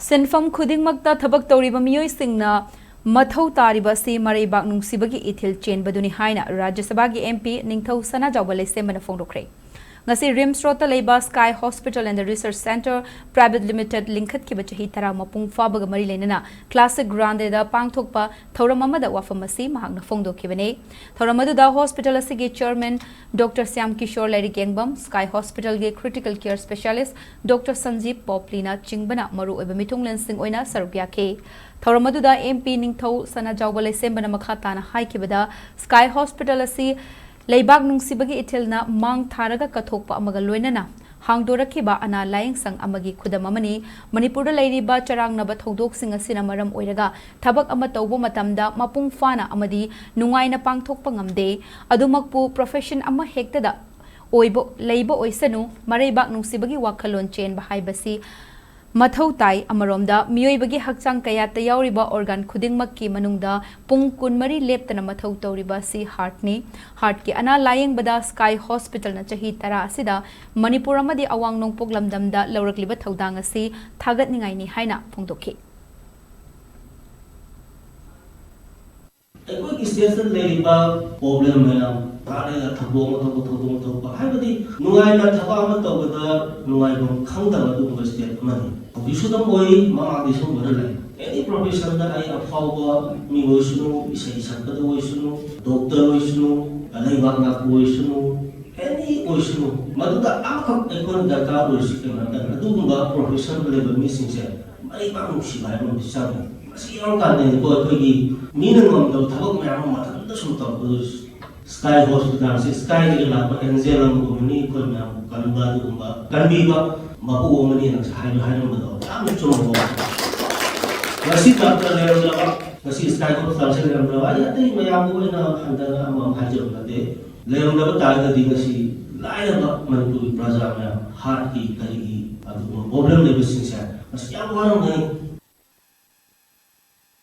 Sinpham Khudingda Tabak Taribasi Mathou Taribasi Mareibak Nungsibagi Ethil Chenbaduni Haina Rajasabagi MP Ningthau Sanajaoba Lesemana Fondokre. Ngasi Rims Rota Leba Sky Hospital and the Research Center Private Limited Linkat Kibachahi Tara Mapung Fabaga Marilena Classic Grande da Pangthokpa Thoramamada Wafamasi Mahagna Fondo Kibane Thoramadu Hospital Asigi Chairman Dr. Syam Kishore Lady Gangbam Sky Hospital Ge Critical Care Specialist Dr. Sanjeev Poplina Chenbana Maru Ebamitung Lensing Oina Sarugyake Thoramadu MP Ningthau Sanajaoba Lesembana Makhatana Haikibada Sky Hospital Asi Leibak Nungsibagi Ethil na mang tharaga kathokpa amaga loinana hangdorakiba ana laying sang amagi khudamamani Manipur Leiriba charangnaba thodoksinga asina maram oiraga thabak ama tawbo matamda mapung fana amadi nungaina pangthokpa ngamde adumakpu profession ama hektada oibo leibo oisanu Mareibak Nungsibagi wakhalon chenba haibasi Mathou tai amaromda miyoibagi hakchang kayata yauriba organ khudingmakki manungda pung kunmari leptana Mathou Taribasi heart ki ana lying bada Sky Hospital na chahi tara asida Manipur amadi awang nongpok lamdamda laurakliba thodang asi thagat ningai ni haina phongdokhi Ekoi station Leiriba problem mena tare thabo ma haibadi nungai na thaba ma tawada nungai bom khangda ma du state mani visudam oi ma adisum baralai any profession da ai afawba mi voisunu isai sankada voisunu doctor voisunu alai wagna voisunu any voisunu maduda akak ekon darkar voisike mata adugumba profession level missing se mai ba Nungsibagi mo bisang masi ang kanne ko gi minimum daw tabak may ang matanda sumtang Sky Hospital si Sky nila pa Angel ang gumuni ko na kalubado kumba kanbiba mapuo man yan sa hayo-hayo mo daw kami chumo kasi doctor level daw kasi Sky Hospital sa level daw ay ate mayapo na handa na ang hajo natin level daw tayo din kasi lain ba Manipuri plaza na heart ki kaligi at problem level siya kasi ang warang